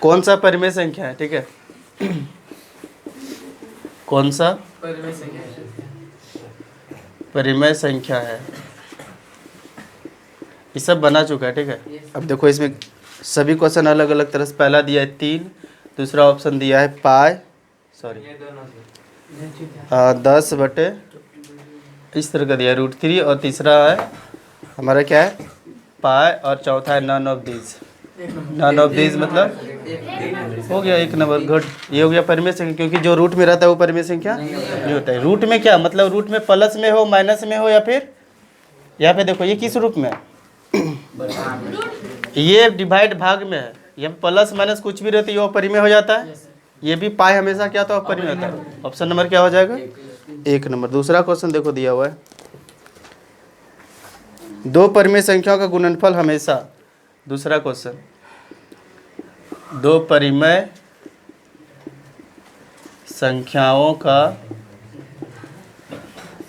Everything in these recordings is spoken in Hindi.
कौन सा परिमेय संख्या है, ठीक है। कौन सा परिमेय संख्या है, ये सब बना चुका है, ठीक है। अब देखो इसमें सभी क्वेश्चन अलग अलग तरह से, पहला दिया है 3, दूसरा ऑप्शन दिया है पाई, सॉरी 10/, इस तरह का दिया है √3, और तीसरा है हमारा क्या है पाई, और चौथा है none of these. None of these मतलब हो गया 1 नंबर, गुड। ये हो गया परिमेय संख्या, क्योंकि जो रूट में रहता है वो परिमेय संख्या नहीं होता है। रूट में क्या मतलब, रूट में प्लस में हो, माइनस में हो, या फिर यहाँ पे देखो ये किस रूप में है ये डिवाइड भाग में है, ये प्लस माइनस कुछ भी रहती है वो परिमेय हो जाता है। ये भी पाई हमेशा क्या तो परिमेय होता है। ऑप्शन नंबर क्या हो जाएगा 1 नंबर। दूसरा क्वेश्चन देखो दिया हुआ है, 2 परिमेय संख्याओं का गुणनफल हमेशा, दूसरा क्वेश्चन 2 परिमेय संख्याओं का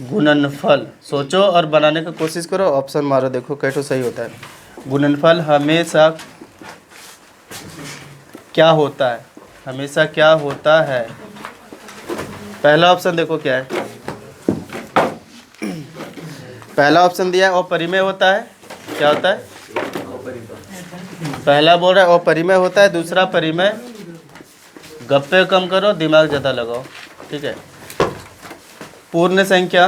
गुणनफल, सोचो और बनाने की कोशिश करो, ऑप्शन मारो, देखो कैसे सही होता है। गुणनफल हमेशा क्या होता है, हमेशा क्या होता है। पहला ऑप्शन देखो क्या है, पहला ऑप्शन दिया है अपरिमेय होता है, क्या होता है, पहला बोल रहा है अपरिमेय होता है, दूसरा परिमेय, गप्पे कम करो दिमाग ज़्यादा लगाओ, ठीक है। पूर्ण संख्या,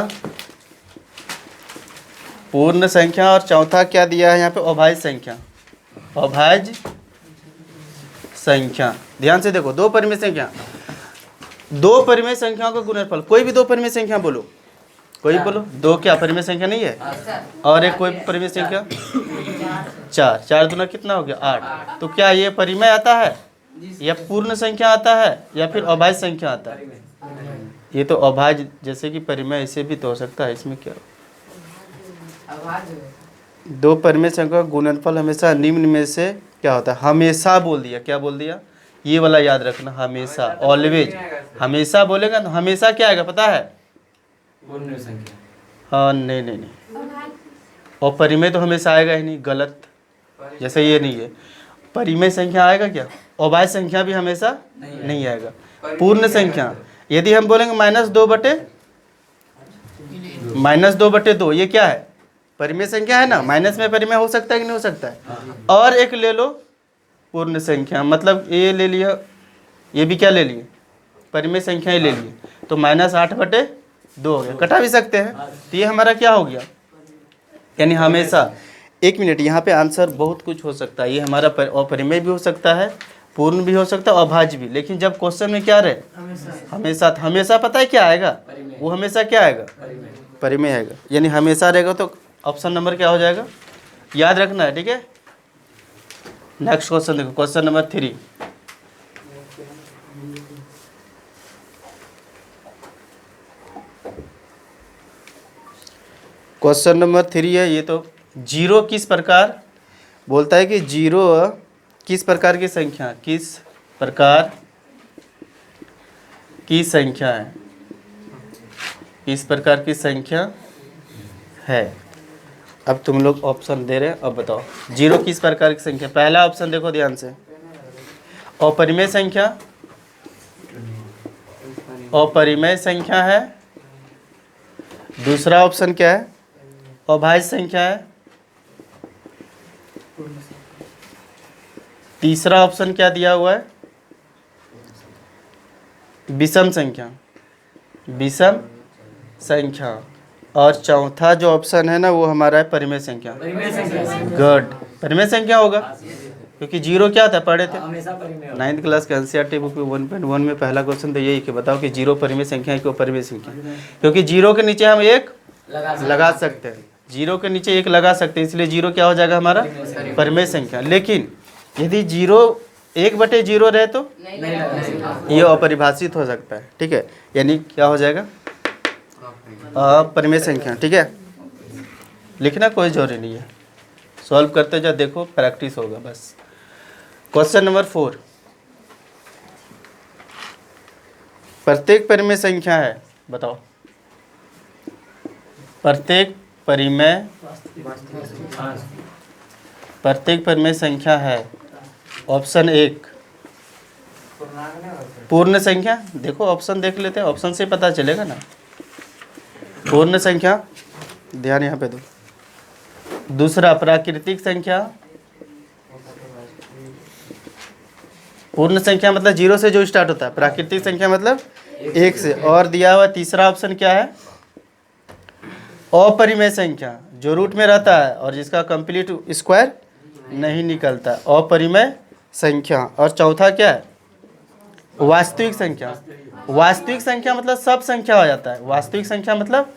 पूर्ण संख्या, और चौथा क्या दिया है यहाँ पे अभाज्य संख्या, अभाज्य संख्या। ध्यान से देखो, 2 परिमेय संख्या, 2 परिमेय संख्याओं का गुणनफल, कोई भी 2 परिमेय संख्या बोलो, कोई बोलो, 2 क्या परिमेय संख्या नहीं है, और एक कोई परिमेय संख्या 4, 4 दूना कितना हो गया 8। तो क्या ये परिमेय आता है, या पूर्ण संख्या आता है, या फिर अभाज्य संख्या आता है। ये तो अभाज्य, जैसे कि परिमेय ऐसे भी तो हो सकता है, इसमें क्या 2 परिमेय संख्या का गुणनफल हमेशा निम्न में से क्या होता है, हमेशा बोल दिया, क्या बोल दिया, ये वाला याद रखना, हमेशा, ऑलवेज। हमेशा बोलेगा तो हमेशा क्या आएगा पता है, हाँ नहीं नहीं नहीं, और परिमेय तो हमेशा आएगा ही नहीं, गलत, जैसे ये नहीं है, परिमेय संख्या आएगा क्या, अभाज्य संख्या भी हमेशा नहीं आएगा। पूर्ण संख्या, यदि हम बोलेंगे -2/2, ये क्या है, परिमेय संख्या है ना, माइनस में परिमेय हो सकता है कि नहीं हो सकता है। और एक ले लो पूर्ण संख्या, मतलब ये ले लिया, ये भी क्या ले लिए, परिमेय संख्या ही ले लिए, तो -8/2 हो गया, कटा भी सकते हैं। तो ये हमारा क्या हो गया, यानी हमेशा, 1 मिनट, यहाँ पे आंसर बहुत कुछ हो सकता है। ये हमारा अपरिमेय भी हो सकता है, पूर्ण भी हो सकता है, अभाज्य भी, लेकिन जब क्वेश्चन में क्या रहे हमेशा, हमेशा पता है क्या आएगा, वो हमेशा क्या आएगा, परिमेय आएगा, यानी हमेशा रहेगा। तो ऑप्शन नंबर क्या हो जाएगा, याद रखना है, ठीक है। नेक्स्ट क्वेश्चन देखो, क्वेश्चन नंबर 3। क्वेश्चन नंबर 3 है, ये तो जीरो किस प्रकार बोलता है कि जीरो किस प्रकार की संख्या, किस प्रकार की संख्या है, किस प्रकार की संख्या है। अब तुम लोग ऑप्शन दे रहे हैं, अब बताओ जीरो किस प्रकार की संख्या। पहला ऑप्शन देखो ध्यान से, अपरिमेय संख्या, अपरिमेय संख्या है। दूसरा ऑप्शन क्या है, अभाज्य संख्या है। तीसरा ऑप्शन क्या दिया हुआ है, विषम संख्या, विषम संख्या। और चौथा जो ऑप्शन है ना वो हमारा है परिमेय संख्या। गुड, परिमेय संख्या होगा, क्योंकि जीरो क्या था पढ़े थे 9th क्लास के एनसीईआरटी बुक में 1.1 में पहला क्वेश्चन तो यही कि बताओ कि जीरो परिमेय संख्या है कि परिमेय संख्या, क्योंकि जीरो के नीचे हम एक लगा सकते हैं, जीरो के नीचे एक लगा सकते हैं, इसलिए जीरो क्या हो जाएगा हमारा परिमेय संख्या। लेकिन यदि जीरो 1/0 रहे तो ये अपरिभाषित हो सकता है, ठीक है, यानी क्या हो जाएगा परिमेय संख्या, ठीक है। लिखना कोई जरूरी नहीं है, सॉल्व करते जा, देखो प्रैक्टिस होगा बस। क्वेश्चन नंबर 4, प्रत्येक परिमेय संख्या है, बताओ प्रत्येक परिमेय संख्या है। ऑप्शन 1 पूर्ण संख्या, देखो ऑप्शन देख लेते हैं, ऑप्शन से पता चलेगा ना। पूर्ण संख्या, ध्यान यहाँ पे दो। दूसरा प्राकृतिक संख्या, पूर्ण संख्या मतलब 0 से जो स्टार्ट होता है, प्राकृतिक संख्या मतलब 1 से। और दिया हुआ तीसरा ऑप्शन क्या है, अपरिमेय संख्या, जो रूट में रहता है और जिसका कंप्लीट स्क्वायर नहीं निकलता, अपरिमेय संख्या। और चौथा क्या है, वास्तविक संख्या। वास्तविक संख्या मतलब सब संख्या हो जाता है, वास्तविक संख्या मतलब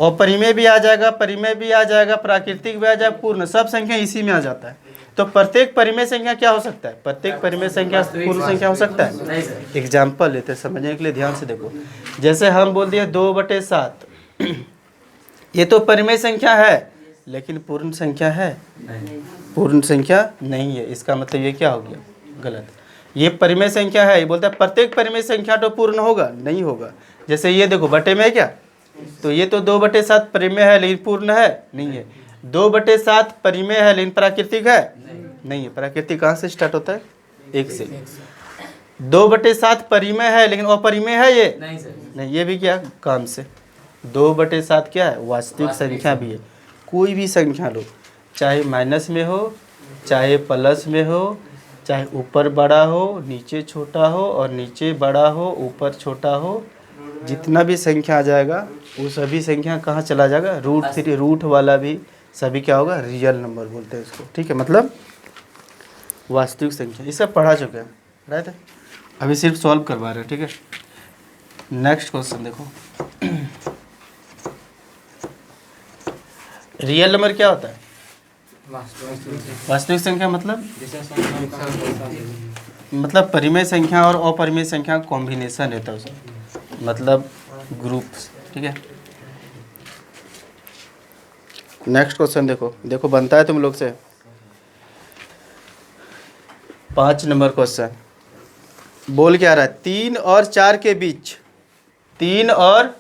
अपरिमेय भी आ जाएगा, परिमेय भी आ जाएगा, प्राकृतिक भी आ जाएगा, पूर्ण, सब संख्या इसी में आ जाता है। तो प्रत्येक परिमेय संख्या क्या हो सकता है, प्रत्येक परिमेय संख्या पूर्ण संख्या हो सकता है। एग्जाम्पल लेते हैं समझने के लिए, ध्यान से देखो। जैसे हम बोल दिए 2/7, ये तो परिमेय संख्या है लेकिन पूर्ण संख्या है, पूर्ण संख्या नहीं है। इसका मतलब ये क्या हो गया, गलत। ये परिमेय संख्या है, ये बोलता है प्रत्येक परिमेय संख्या तो पूर्ण होगा, नहीं होगा। जैसे ये देखो बटे में है क्या, तो ये तो 2/7 परिमेय है लेकिन पूर्ण है, नहीं है। 2/7 परिमेय है लेकिन प्राकृतिक है, नहीं है। प्राकृतिक कहाँ से स्टार्ट होता है, 1 से। 2/7 परिमेय है लेकिन अपरिमेय है ये, नहीं, ये भी क्या काम से। 2/7 क्या है, वास्तविक संख्या भी है। कोई भी संख्या लो, चाहे माइनस में हो, चाहे प्लस में हो, चाहे ऊपर बड़ा हो, नीचे छोटा हो, और नीचे बड़ा हो, ऊपर छोटा हो, जितना भी संख्या आ जाएगा वो सभी संख्या कहाँ चला जाएगा, √3। रूट वाला भी सभी क्या होगा, रियल नंबर बोलते हैं इसको, ठीक है। मतलब वास्तविक संख्या, ये सब पढ़ा चुके हैं, राइट। अभी सिर्फ सॉल्व करवा रहे हैं, ठीक है। नेक्स्ट क्वेश्चन देखो। रियल नंबर क्या होता है, वास्तविक संख्या मतलब परिमेय संख्या और अपरिमेय संख्या कॉम्बिनेशन रहता है उसमें, मतलब ग्रुप, ठीक है। नेक्स्ट क्वेश्चन देखो, देखो बनता है तुम लोग से 5 नंबर क्वेश्चन। बोल क्या रहा है, 3 और 4 के बीच, 3 और,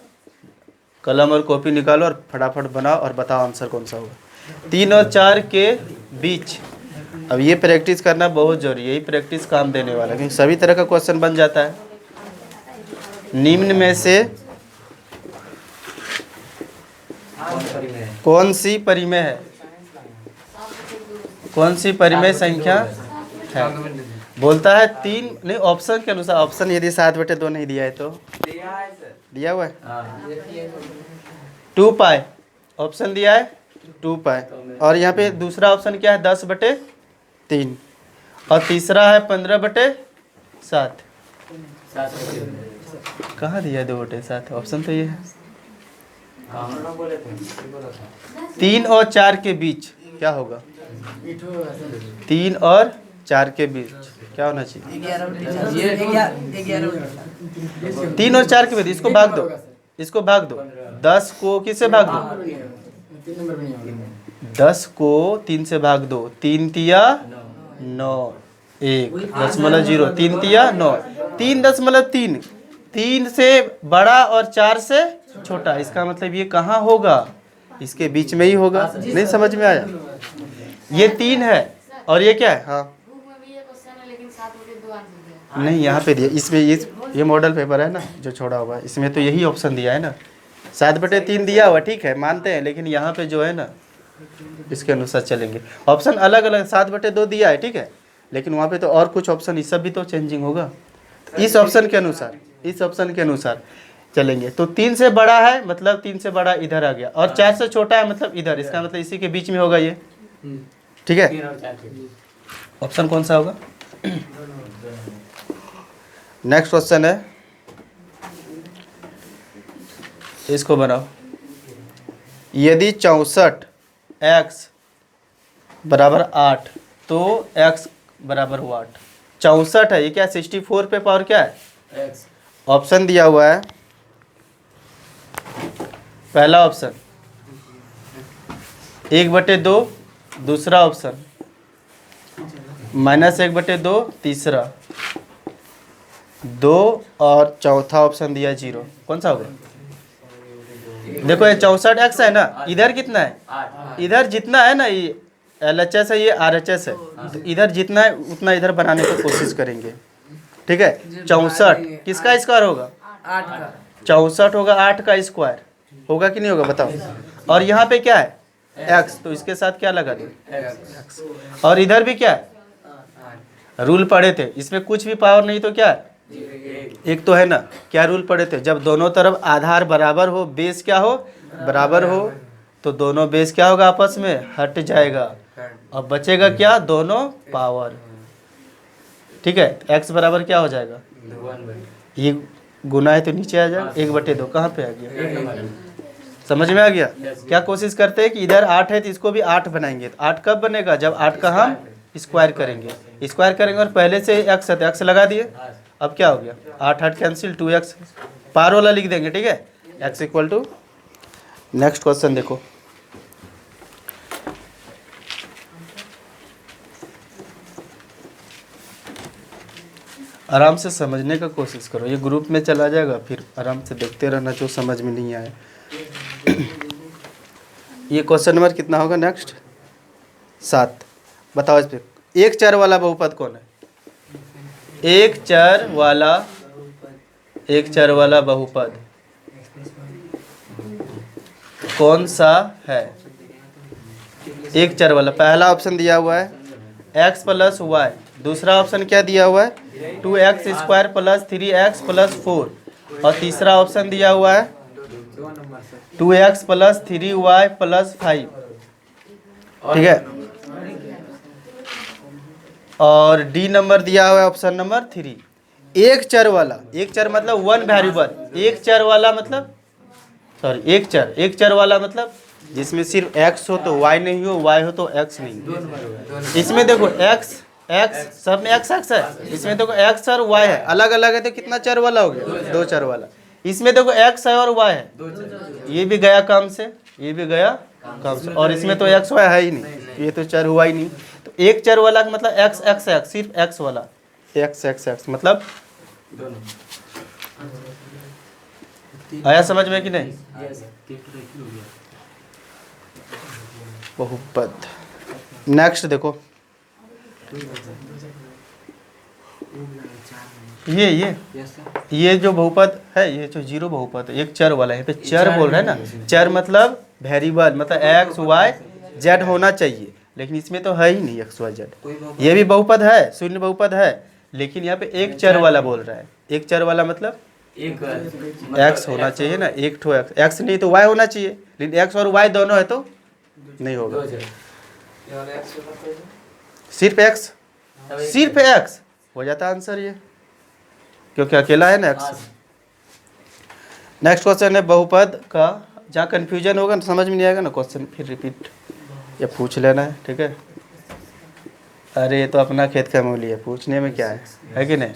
कलम और कॉपी निकालो और फटाफट बनाओ और बताओ आंसर कौन सा होगा। 3 और 4 के बीच। अब ये प्रैक्टिस करना बहुत जरूरी है, यही प्रैक्टिस काम देने वाला है, क्योंकि सभी तरह का क्वेश्चन बन जाता है। निम्न में से कौन सी परिमेय है, कौन सी परिमेय संख्या है। बोलता है 3, नहीं ऑप्शन के अनुसार, ऑप्शन यदि 7/2 नहीं दिया है तो दिया हुआ है 2 पाई, ऑप्शन दिया है 2 पाई। और यहाँ पे दूसरा ऑप्शन क्या है, 10/3, और तीसरा है 15/7। कहाँ दिया है 2/7, ऑप्शन तो ये है। 3 और 4 के बीच क्या होगा, 3 और 4 के बीच क्या होना चाहिए, 3 और 4 के बीच। इसको भाग दो, इसको भाग दो, 10 को किससे भाग दो, 10 को 3 से भाग दो, 3 तिया 9, 1.0, 3 तिया 9, 3.3, 3 से बड़ा और 4 से छोटा। इसका मतलब ये कहाँ होगा, इसके बीच में ही होगा। नहीं समझ में आया, ये 3 है और ये क्या है, हाँ नहीं यहाँ पे दिया, इसमें ये मॉडल पेपर है ना जो छोड़ा हुआ है, इसमें तो यही ऑप्शन दिया है ना, 7/3 दिया हुआ, ठीक है मानते हैं, लेकिन यहाँ पे जो है ना इसके अनुसार चलेंगे। ऑप्शन अलग अलग 7/2 दिया है, ठीक है, लेकिन वहाँ पे तो और कुछ ऑप्शन, इस सब भी तो चेंजिंग होगा। इस ऑप्शन के अनुसार, इस ऑप्शन के अनुसार चलेंगे। तो 3 से बड़ा है मतलब 3 से बड़ा इधर आ गया, और 4 से छोटा है मतलब इधर, इसका मतलब इसी के बीच में होगा ये, ठीक है। ऑप्शन कौन सा होगा। नेक्स्ट क्वेश्चन है, इसको बनाओ। यदि 64x बराबर 8 तो x बराबर 8। 64 है, ये क्या 64 पे पावर क्या है, ऑप्शन दिया हुआ है। पहला ऑप्शन 1/2, दूसरा ऑप्शन -1/2, तीसरा 2, और चौथा ऑप्शन दिया 0। कौन सा होगा, देखो ये 64x है ना, इधर कितना है, इधर जितना है ना, ये LHS है, ये RHS है, तो इधर जितना है उतना इधर बनाने की कोशिश करेंगे। ठीक है। 64 किसका स्क्वायर होगा? 8 का। 64 होगा 8 का स्क्वायर, होगा कि नहीं होगा बताओ। और यहाँ पे क्या है? x, तो इसके साथ क्या लगा दो? x। और इधर भी क्या है? रूल पढ़े थे, इसमें कुछ भी पावर नहीं तो क्या है? एक तो है ना, क्या रूल पढ़े थे? जब दोनों तरफ आधार बराबर हो, बेस क्या हो? बराबर हो, तो दोनों बेस क्या होगा? आपस में हट जाएगा और बचेगा क्या? दोनों पावर। ठीक है, x बराबर क्या हो जाएगा? ये गुना है तो नीचे आ जाएगा 1/2। कहाँ पे आ गया? समझ में आ गया? क्या कोशिश करते हैं कि इधर 8 है तो इसको भी 8 बनाएंगे। तो 8 कब बनेगा? जब 8 का हम स्क्वायर करेंगे। स्क्वायर करेंगे और पहले से x है तो x लगा दिए। अब क्या हो गया? 8 8 कैंसिल, 2x पार वाला लिख देंगे। ठीक है, x equal to, next question देखो। आराम से समझने का कोशिश करो, ये ग्रुप में चला जाएगा, फिर आराम से देखते रहना जो समझ में नहीं आए। ये क्वेश्चन नंबर कितना होगा? नेक्स्ट 7। बताओ इस पे एक चर वाला बहुपद कौन है? एक चर वाला बहुपद कौन सा है? एक चर वाला, पहला ऑप्शन दिया हुआ है x + y, दूसरा ऑप्शन क्या दिया हुआ है? 2x² + 3x + 4, और तीसरा ऑप्शन दिया हुआ है 2x + 3y + 5। ठीक है, और डी नंबर दिया हुआ है ऑप्शन नंबर 3। एक चर वाला, एक चर मतलब वन वेरिएबल, एक चर वाला मतलब सॉरी एक चर वाला मतलब जिसमें सिर्फ x हो तो y नहीं हो, y हो तो x नहीं हो। इसमें देखो x सब में x है, इसमें देखो x और y है, अलग अलग है तो कितना चर वाला हो गया? 2 चर वाला। इसमें देखो x है और y है, ये भी गया काम से, ये भी गया काम से, और इसमें तो x y है ही नहीं, ये तो चर हुआ ही नहीं। तो एक चर वाला का मतलब x सिर्फ x वाला, x मतलब आया समझ में कि नहीं? बहुपद। नेक्स्ट देखो, ये जो बहुपद है, ये जो जीरो बहुपद है, एक चर वाला है, यहाँ पे चर बोल रहे हैं ना। चर मतलब वेरिएबल, मतलब x y z होना चाहिए, लेकिन इसमें तो है ही नहीं x y z। ये भी बहुपद है, शून्य बहुपद है, लेकिन यहाँ पे एक चर वाला बोल रहा है। एक चर वाला मतलब x होना चाहिए ना, एक ठो x नहीं तो y होना चाहिए, लेकिन x और y दोनों है तो नहीं होगा। सिर्फ x हो जाता आंसर ये, क्योंकि अकेला है ना x। नेक्स्ट क्वेश्चन है बहुपद का, जहाँ कंफ्यूजन होगा ना, समझ में नहीं आएगा ना क्वेश्चन, फिर रिपीट या पूछ लेना है। ठीक है, अरे ये तो अपना खेत का मूली है, पूछने में क्या है कि नहीं?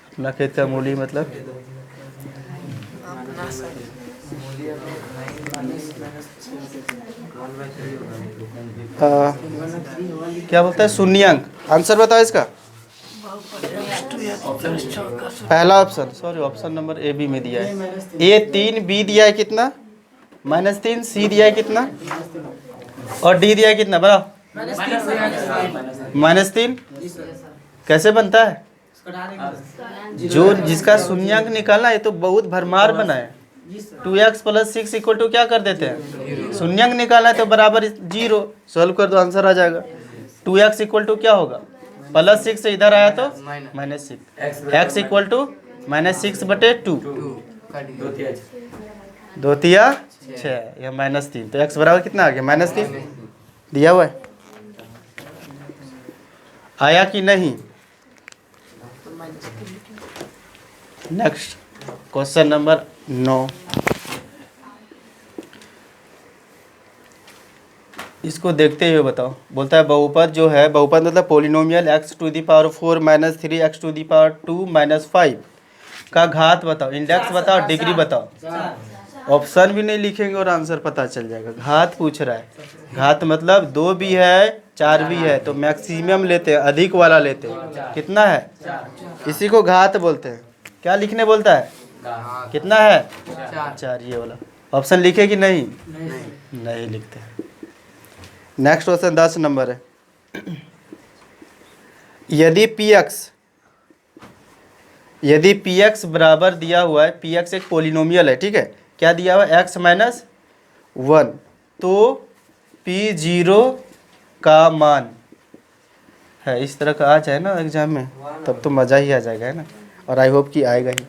अपना खेत का मूली मतलब क्या बोलता है? शून्यंक। आंसर बताओ इसका। पहला option, sorry option number A B में दिया है, ए 3, बी दिया है कितना? -3, सी दिया है कितना, और डी दिया है कितना? बताओ। -3 कैसे बनता है? जो जिसका शून्यंक निकालना है तो बहुत भरमार बना है। 2x + 6 = क्या कर देते हैं? शून्यंक निकालना है तो बराबर 0, सॉल्व कर दो आंसर आ जाएगा। 2x = क्या होगा? +6 से इधर आया तो -6, x = -6/2, 2 तिया 6, या -3, तो x बराबर कितना आ गया? -3 दिया हुआ है। आया कि नहीं? नेक्स्ट क्वेश्चन नंबर 9, इसको देखते हुए बताओ। बोलता है बहुपद जो है, बहुपद मतलब पोलिनोमियल x⁴ - 3x⁴ -2 - 5 का घात बताओ, इंडेक्स बताओ, डिग्री बताओ। ऑप्शन भी नहीं लिखेंगे और आंसर पता चल जाएगा। घात पूछ रहा है, घात मतलब 2 भी है 4 भी है, तो मैक्सिमम लेते हैं, अधिक वाला लेते हैं। कितना है? इसी को घात बोलते हैं। क्या लिखने बोलता है? कितना है? 4, ये वाला। ऑप्शन लिखे कि नहीं? नहीं लिखते। नेक्स्ट क्वेश्चन 10 नंबर है। यदि px यदि पी एक्स बराबर दिया हुआ है, पी एक्स एक पोलिनोमियल है, ठीक है, क्या दिया हुआ है, एक्स माइनस 1, तो पी जीरो का मान है, इस तरह का आ जाए ना एग्जाम में तब तो मज़ा ही आ जाएगा, है ना, और आई होप कि आएगा ही।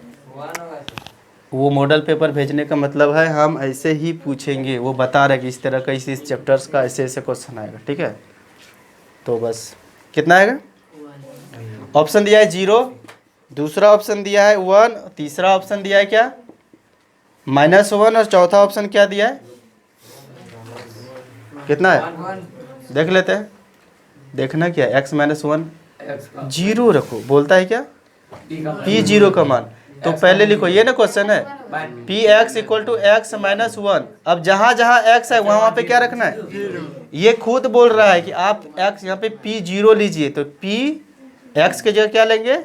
वो मॉडल पेपर भेजने का मतलब है हम ऐसे ही पूछेंगे, वो बता रहे कि इस तरह का इस चैप्टर्स का ऐसे ऐसे क्वेश्चन आएगा, ठीक है। तो बस कितना आएगा, ऑप्शन दिया है 0, दूसरा ऑप्शन दिया है 1, तीसरा ऑप्शन दिया है क्या -1, और चौथा ऑप्शन क्या दिया है, कितना है देख लेते हैं। देखना क्या है, x माइनस 1 जीरो रखो, बोलता है क्या पी जीरो का मान, तो पहले लिखो, ये ना क्वेश्चन है P X equal to X minus 1। अब जहाँ जहाँ x है वहाँ पे क्या रखना है, ये खुद बोल रहा है कि आप x यहाँ पे पी जीरो लीजिए, तो पी एक्स के जगह क्या लेंगे,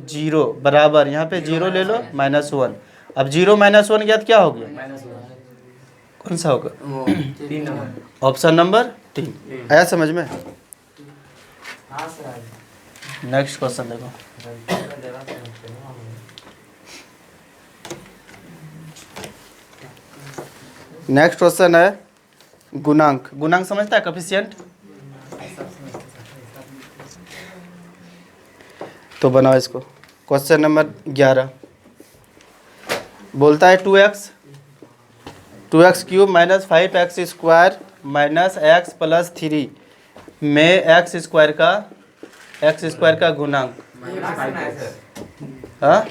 जीरो बराबर यहाँ पे 0 ले लो -1। अब 0 -1 ज्ञात क्या हो गया, कौन सा होगा, ऑप्शन नंबर 3। आया समझ में। नेक्स्ट क्वेश्चन देखो, नेक्स्ट क्वेश्चन है गुणांक। गुणांक समझता है, कोएफिशिएंट। तो बनाओ इसको, क्वेश्चन नंबर 11 बोलता है 2x cube minus 5x square minus x plus 3 में x स्क्वायर का गुणांक। हाँ,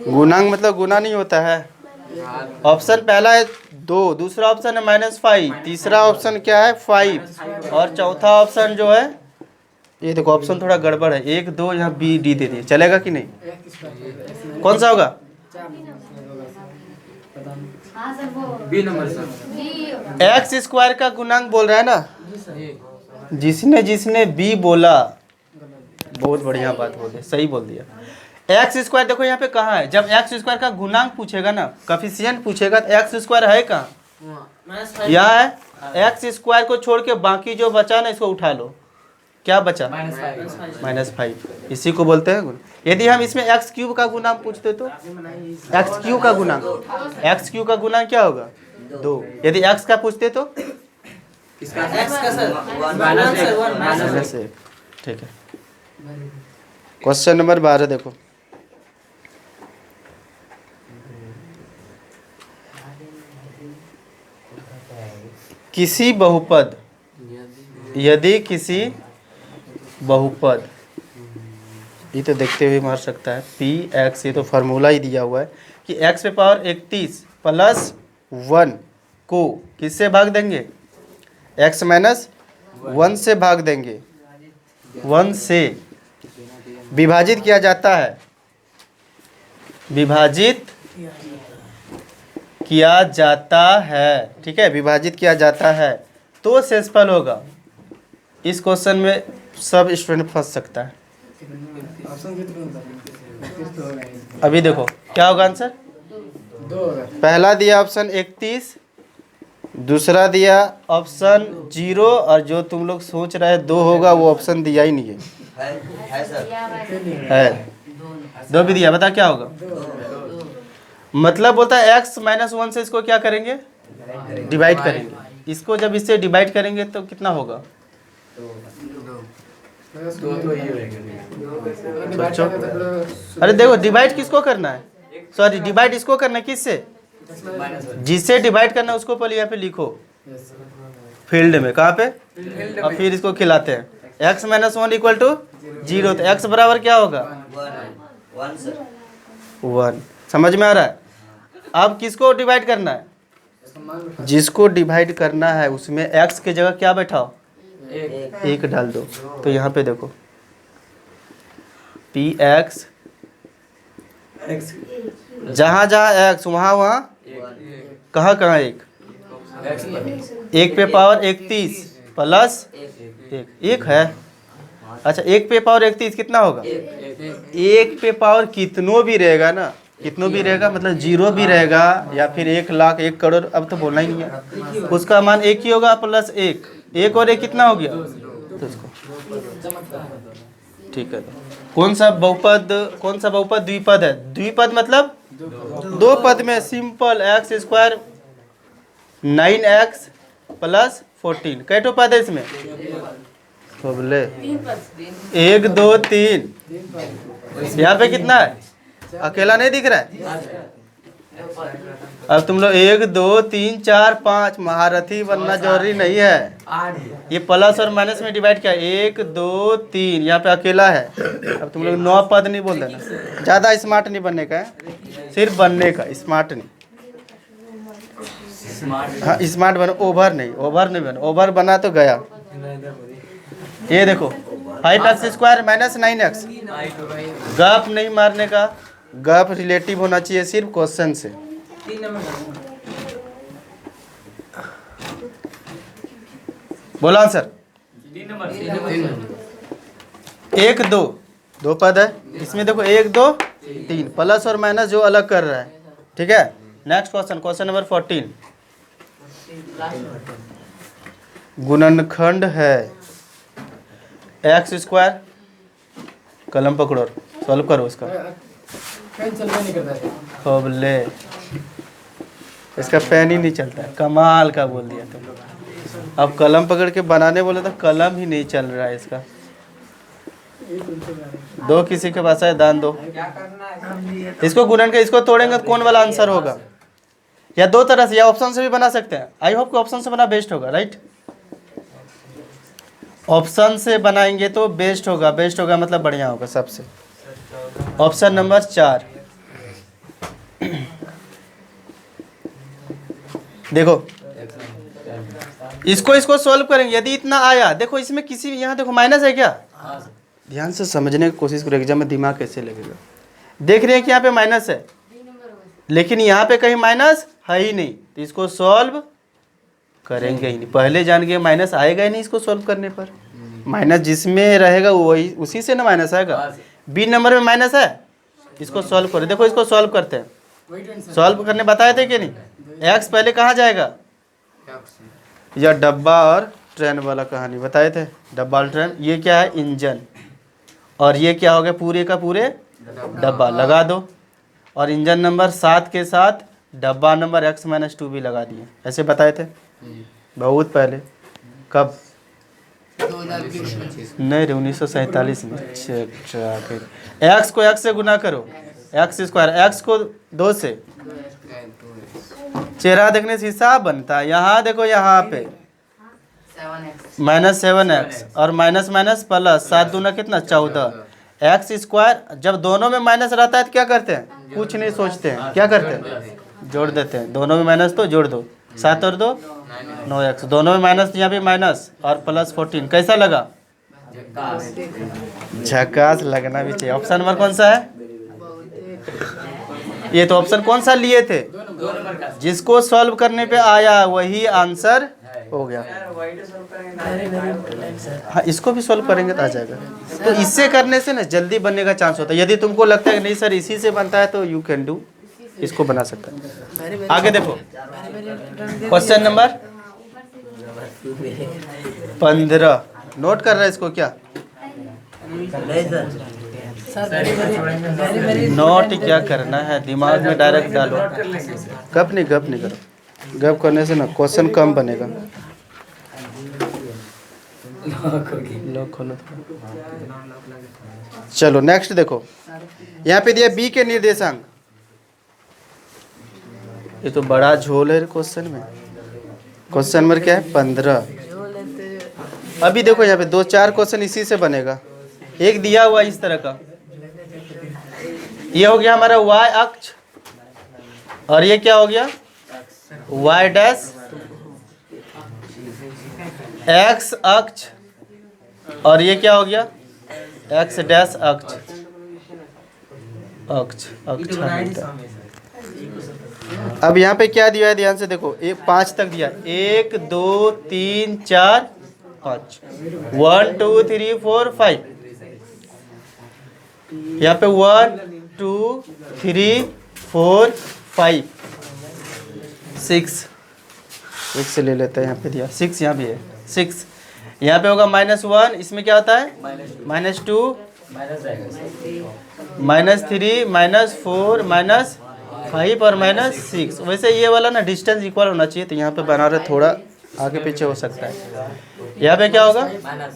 गुणांक मतलब गुना नहीं होता है। ऑप्शन पहला है 2, दूसरा ऑप्शन है -5, तीसरा ऑप्शन क्या है 5, और चौथा ऑप्शन जो है, ये देखो ऑप्शन थोड़ा गड़बड़ है, 1 2 यहाँ बी डी दे दिए, चलेगा कि नहीं, कौन सा होगा, B number sir. X square का गुणांक बोल रहा है ना, जिसने बी बोला, बहुत बढ़िया बात बोले, सही बोल दिया। एक्स स्क्वायर देखो यहाँ पे कहाँ है, जब एक्स स्क्वायर का गुणांक पूछेगा ना, कोएफिशिएंट पूछेगा, तो एक्स स्क्वायर है कहाँ, यहाँ है। एक्स स्क्वायर को छोड़ के बाकी जो बचा ना, इसको उठा लो, क्या बचा, -5, इसी को बोलते हैं गुण। यदि हम इसमें एक्स क्यूब का गुणांक पूछते तो एक्स क्यूब का गुणांक क्या होगा, 2। यदि एक्स का पूछते तो इसका एक्स का सर -1, ठीक है। क्वेश्चन नंबर 12 देखो, किसी बहुपद, यदि किसी बहुपद, ये तो देखते हुए मार सकता है, पी एक्स, ये तो फार्मूला ही दिया हुआ है कि x पे पावर 31 प्लस 1 को किससे भाग देंगे, x माइनस 1 से भाग देंगे, 1 से विभाजित किया जाता है, विभाजित किया जाता है, ठीक है, विभाजित किया जाता है, तो शेषफल होगा। इस क्वेश्चन में सब स्टूडेंट फंस सकता है। अभी देखो क्या होगा आंसर, पहला दिया ऑप्शन 31, दूसरा दिया ऑप्शन 0, और जो तुम लोग सोच रहे 2 होगा वो ऑप्शन दिया ही नहीं है, 2 भी दिया, बता क्या होगा, मतलब बोलता है x -1 से इसको क्या करेंगे, डिवाइड करेंगे, इसको जब इससे डिवाइड करेंगे तो कितना होगा, सोचो, अरे देखो डिवाइड किसको करना है, सॉरी डिवाइड इसको करना है, किससे, जिससे डिवाइड करना है उसको पहले यहाँ पे लिखो फील्ड में, कहाँ पे, और फिर इसको खिलाते हैं, x -1 इक्वल टू 0, तो x बराबर क्या होगा, 1। समझ में आ रहा है। अब किसको डिवाइड करना है, जिसको डिवाइड करना है उसमें x के जगह क्या बैठाओ, 1 डाल दो, तो यहाँ पे देखो पी एक्स, जहाँ जहाँ x वहाँ कहाँ 1 पे पावर 31 प्लस 1 है, अच्छा 1 पे पावर 31 कितना होगा, 1 पे पावर कितनों भी रहेगा ना, कितनों भी रहेगा मतलब 0 भी रहेगा, या फिर 1 लाख 1 करोड़, अब तो बोलना ही नहीं है, उसका मान 1 ही होगा, प्लस 1 और 1 कितना हो गया, तो इसको ठीक है। कौन सा बहुपद द्विपद है? द्विपद मतलब दो पद में। Simple x square 9x plus 14 कैटो पद है इसमें? तो बोले 1 2 3। यहाँ पे कितना है? अकेला नहीं दिख रहा है? अब तुम लोग 1 2 3 4 5 महारथी बनना जरूरी नहीं है। ये प्लस और माइनस में डिवाइड किया 1 2 3, यहाँ पे अकेला है। अब तुम लोग 9 पद नहीं बोल देना। ज़्यादा स्मार्ट नहीं बनने का है, सिर्फ बनने का, स्मार्ट नहीं। हाँ स्मार्ट बनो, ओवर नहीं बनो। ओवर बना तो गया। ये देखो 5x स्क्वायर माइनस 9x। गप नहीं मारने का, गप रिलेटिव होना चाहिए सिर्फ क्वेश्चन से। बोलो आंसर। 1 2 दो पद है इसमें। देखो 1 2 3 प्लस और माइनस जो अलग कर रहा है। ठीक है, नेक्स्ट क्वेश्चन, क्वेश्चन नंबर 14। गुणनखंड है एक्स स्क्वायर, कलम पकड़ो, सॉल्व करो इसका। खोबले, इसका पेन ही नहीं चलता है। कमाल का बोल दिया तुम। अब कलम पकड़ के बनाने बोले तो कलम ही नहीं चल रहा है इसका। दो किसी के पास है, दान दो। इसको गुणन का, इसको तोड़ेंगे तो कौन वाला आंसर होगा? या दो तरह से, या ऑप्शन से भी बना सकते हैं। आई होप कि ऑप्शन से बना बेस्ट होगा, राइट? ऑप्शन से बनाएंगे तो बेस्ट होगा। बेस्ट होगा मतलब बढ़िया होगा सबसे। ऑप्शन नंबर 4 देखो, इसको सॉल्व करेंगे। यदि इतना आया, देखो इसमें किसी, यहाँ देखो माइनस है क्या? ध्यान से समझने की कोशिश करो, एग्जाम में दिमाग कैसे लगेगा। देख रहे हैं कि यहाँ पे माइनस है, लेकिन यहाँ पे कहीं माइनस है ही नहीं, तो इसको सॉल्व करेंगे ही नहीं। पहले जान गए माइनस आएगा ही नहीं इसको सॉल्व करने पर। माइनस जिसमें रहेगा वही, उसी से ना माइनस आएगा। बी नंबर में माइनस है, इसको सॉल्व करें। देखो इसको सॉल्व करते हैं। सॉल्व करने बताए थे कि नहीं? एक्स पहले कहाँ जाएगा? या डब्बा और ट्रेन वाला कहानी बताए थे, डब्बा और ट्रेन। ये क्या है? इंजन। और ये क्या हो गया? पूरे का पूरे डब्बा लगा दो। और इंजन नंबर 7 के साथ डब्बा नंबर x-2 भी लगा दिए। ऐसे बताए थे बहुत पहले। कब? नहीं रे, 1947 में। एक्स को एक्स से गुना करो, एक्स स्क्वायर। एक्स को 2 से, चेहरा देखने से हिसाब बनता है। यहाँ देखो, यहाँ पे -7x और माइनस माइनस प्लस, 7 दूना कितना? 14 एक्स स्क्वायर। जब दोनों में माइनस रहता है तो क्या करते हैं? कुछ नहीं सोचते हैं, क्या करते हैं? जोड़ देते हैं। दोनों में माइनस तो जोड़ दो, 7 और 2 9x। दोनों में माइनस, यहाँ पे माइनस और प्लस 14। कैसा लगा? झकास लगना भी चाहिए। ऑप्शन नंबर कौन सा है? ये तो ऑप्शन कौन सा लिए थे? जिसको सॉल्व करने पे आया वही आंसर हो गया। हाँ, इसको भी सॉल्व करेंगे तो आ जाएगा। तो इससे करने से ना जल्दी बनने का चांस होता है। यदि तुमको लगता है कि नहीं सर इसी से बनता है, तो यू कैन डू, इसको बना सकता है। आगे देखो, क्वेश्चन नंबर 15। नोट कर रहा है इसको क्या? नोट क्या करना है, दिमाग में डायरेक्ट डालो। गप नहीं करो। गप करने से ना क्वेश्चन कम बनेगा। लो खोलो। चलो नेक्स्ट देखो, यहाँ पे दिया बी के निर्देशांक। ये तो बड़ा झोल है क्वेश्चन में। क्वेश्चन नंबर क्या है? 15। अभी देखो यहाँ पे 2-4 क्वेश्चन इसी से बनेगा। एक दिया हुआ इस तरह का, ये हो गया हमारा y अक्ष, और ये क्या हो गया? y dash. x अक्ष, और ये क्या हो गया? x डैश अक्ष। अब यहाँ पे क्या दिया है? ध्यान से देखो, 5 तक दिया। 1 2 3 4 5, 1 2 3 4 5। यहाँ पे 1 2 3 4 5 6 से ले लेते हैं। यहाँ पे दिया 6, यहाँ भी है 6। यहाँ पे होगा -1, इसमें क्या होता है? -2 -3 -4 -5 और -6। वैसे ये वाला ना डिस्टेंस इक्वल होना चाहिए, तो यहाँ पे बना रहे थोड़ा आगे पीछे हो सकता है। यहाँ पे क्या होगा?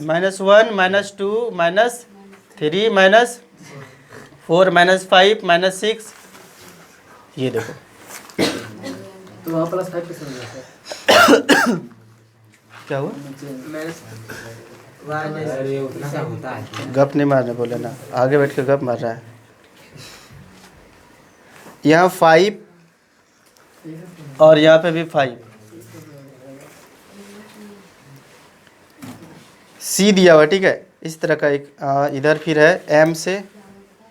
-1 -2 -3 -4 -5 -6। ये देखो तो वहाँ +5 कैसे मिला सर? क्या हुआ? अरे उतना सा होता है। गप नहीं मारने बोले ना, आगे बैठ के गप मार रहा है। यहाँ 5 और यहाँ पे भी 5। सी दिया हुआ, ठीक है, इस तरह का एक इधर फिर है M से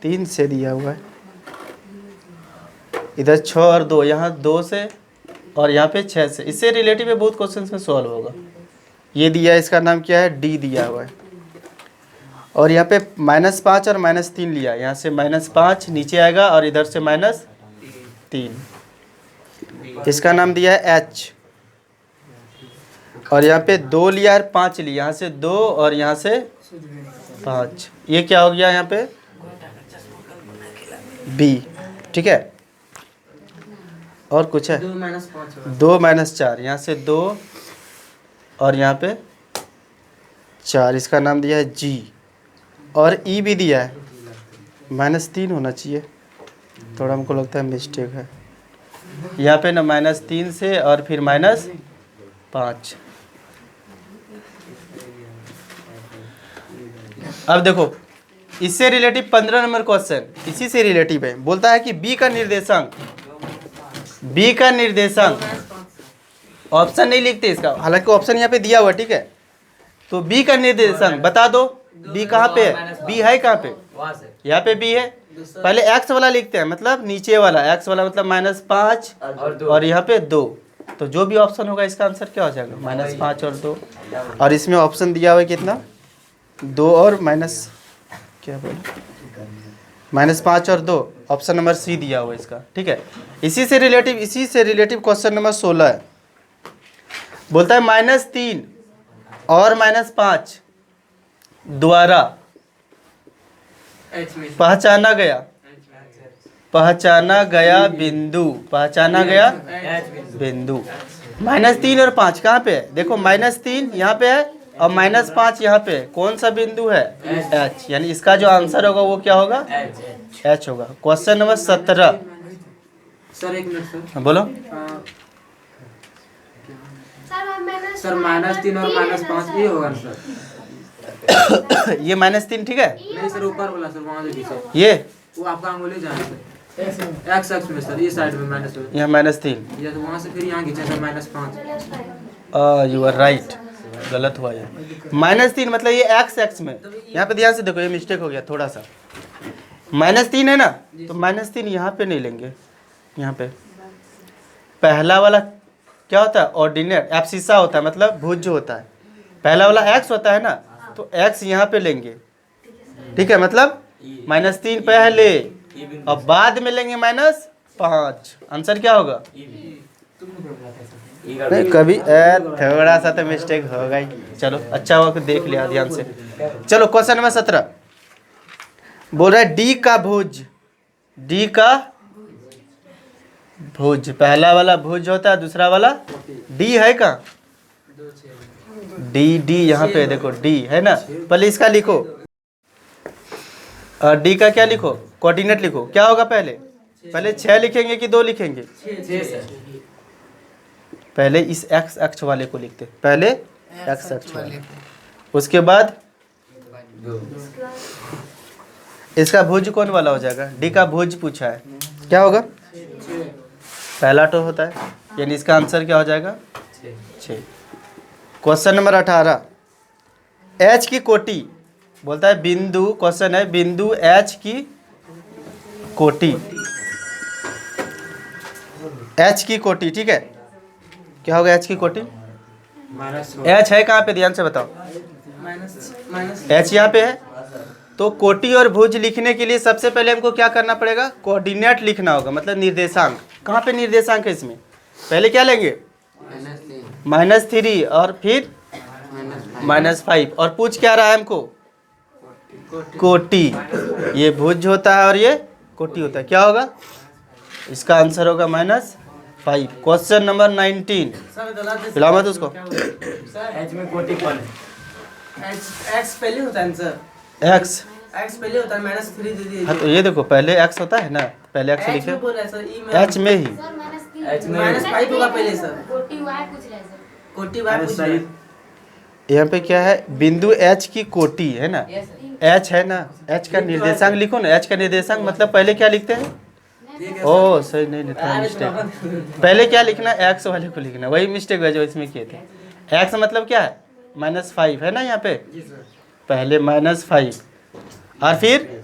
3 से दिया हुआ है, इधर 6 और 2, यहाँ 2 से और यहाँ पे 6 से। इससे रिलेटिव में बहुत क्वेश्चंस में सॉल्व होगा। ये दिया है, इसका नाम क्या है? D दिया हुआ है। और यहाँ पे -5 और -3 लिया, यहाँ से -5 नीचे आएगा और इधर से -3। इसका नाम दिया है H। और यहाँ पे 2 लिया और 5 लिया, यहाँ से 2 और यहाँ से 5। ये क्या हो गया यहाँ पे? B, ठीक है। और कुछ है? 2 -4, यहाँ से 2 और यहाँ पे 4। इसका नाम दिया है G। और E भी दिया है, -3 होना चाहिए, थोड़ा हमको लगता है मिस्टेक है। यहाँ पे ना -3 से और फिर -5। अब देखो इससे रिलेटिव 15 नंबर क्वेश्चन इसी से रिलेटिव है। बोलता है कि B का निर्देशांक ऑप्शन नहीं लिखते इसका, हालांकि ऑप्शन यहाँ पे दिया हुआ, ठीक है। तो B का निर्देशांक बता दो। B कहाँ पे है? B है कहाँ पे? यहाँ पे B है। पहले x वाला लिखते हैं, मतलब नीचे वाला x वाला, मतलब -5 और यहाँ पे 2। तो जो भी ऑप्शन होगा इसका आंसर क्या हो जाएगा? -5 और 2। और इसमें ऑप्शन दिया हुआ है कितना? 2 और क्या बोले? -5 और 2। ऑप्शन नंबर C दिया हुआ है इसका, ठीक है। इसी से रिलेटिव क्वेश्चन नंबर 16 है। बोलता है -3 और -5 द्वारा पहचाना गया बिंदु -3 और 5 कहाँ पे है? देखो -3 यहाँ पे है और -5 यहाँ पे है। कौन सा बिंदु है? H। यानी इसका जो आंसर होगा वो क्या होगा? H होगा। Question number 17। सर एक मिनट सर। बोलो। सर -3 और -5 ये होगा ना सर? ये -3, ठीक है। नहीं सर, ऊपर वाला सर, वहाँ से पीछे ये वो आपका अंगुली जाना सर, एक्स एक्स में सर, ये साइड में -3, यहाँ -3। ये तो वहाँ से फिर यहाँ खींचा सर -5। यू आर राइट, गलत हुआ ये। -3 मतलब ये x में, यहाँ पे ध्यान से देखो, ये मिस्टेक हो गया थोड़ा सा। -3 है ना, तो -3 यहाँ पे नहीं लेंगे। यहाँ पे पहला वाला क्या होता है? ऑर्डिनेट एब्सिसा होता है, मतलब भुज जो होता है। पहला वाला x होता है ना, तो x यहाँ पे लेंगे, ठीक है। मतलब -3 पहले और बाद में लेंगे -5। आंसर क्या होगा? नहीं कभी थोड़ा सा तो मिस्टेक होगा ही। चलो अच्छा हुआ कि देख लिया ध्यान से। चलो क्वेश्चन नंबर 17 बोल रहा है D का भुज, पहला वाला भुज होता है, दूसरा वाला D है कहाँ? D यहाँ पे देखो D है ना। पहले इसका लिखो, D का क्या लिखो? कोऑर्डिनेट लिखो। क्या होगा पहले 6 लिखेंगे कि 2 लिखेंगे? पहले इस x अक्ष वाले को लिखते, पहले x अक्ष वाले, उसके बाद इसका भुज कौन वाला हो जाएगा? D का भुज पूछा है, क्या होगा? पहला तो होता है, यानी इसका आंसर क्या हो जाएगा? 6। क्वेश्चन नंबर 18 H की कोटि, बोलता है बिंदु, क्वेश्चन है बिंदु H की कोटि, H की कोटि, ठीक है। क्या होगा H की कोटि? H है कहाँ पे? ध्यान से बताओ। H यहाँ पे है, तो कोटि और भुज लिखने के लिए सबसे पहले हमको क्या करना पड़ेगा? कोऑर्डिनेट लिखना होगा, मतलब निर्देशांक। कहाँ पे निर्देशांक है इसमें? पहले क्या लेंगे? -3 और फिर -5। और पूछ क्या रहा है हमको? कोटि। ये भुज होता है और ये कोटि होता है, क्या होगा? इसका आंसर होगा -5। Question number 19। सर गलत है। पिलाओ मत उसको। एच में कोटि कौन है? एक्स पहले होता है सर। एक्स, एक्स पहले होता है, -3 दे दीजिए। हाँ तो ये देखो पहले एक्स होता है ना, पहले एक्स एच लिखे, में बोल रहा है सर, ई में एच में ही। एच में -5 होगा पहले सर। कोटि वाई पूछ रहे हैं सर। कोटि वाई पूछ रहा है। यहाँ पे क्या है? बिंदु एच की कोटि है ना, एच है ना, एच का निर्देशांक लिखो ना। एच का निर्देशांक मतलब पहले क्या लिखते हैं? ओह सही नहीं लिखा, मिस्टेक। पहले क्या लिखना? एक्स वाले को लिखना, वही मिस्टेक है जो इसमें किए थे। एक्स मतलब क्या है? -5 है ना यहाँ पे, पहले -5 और फिर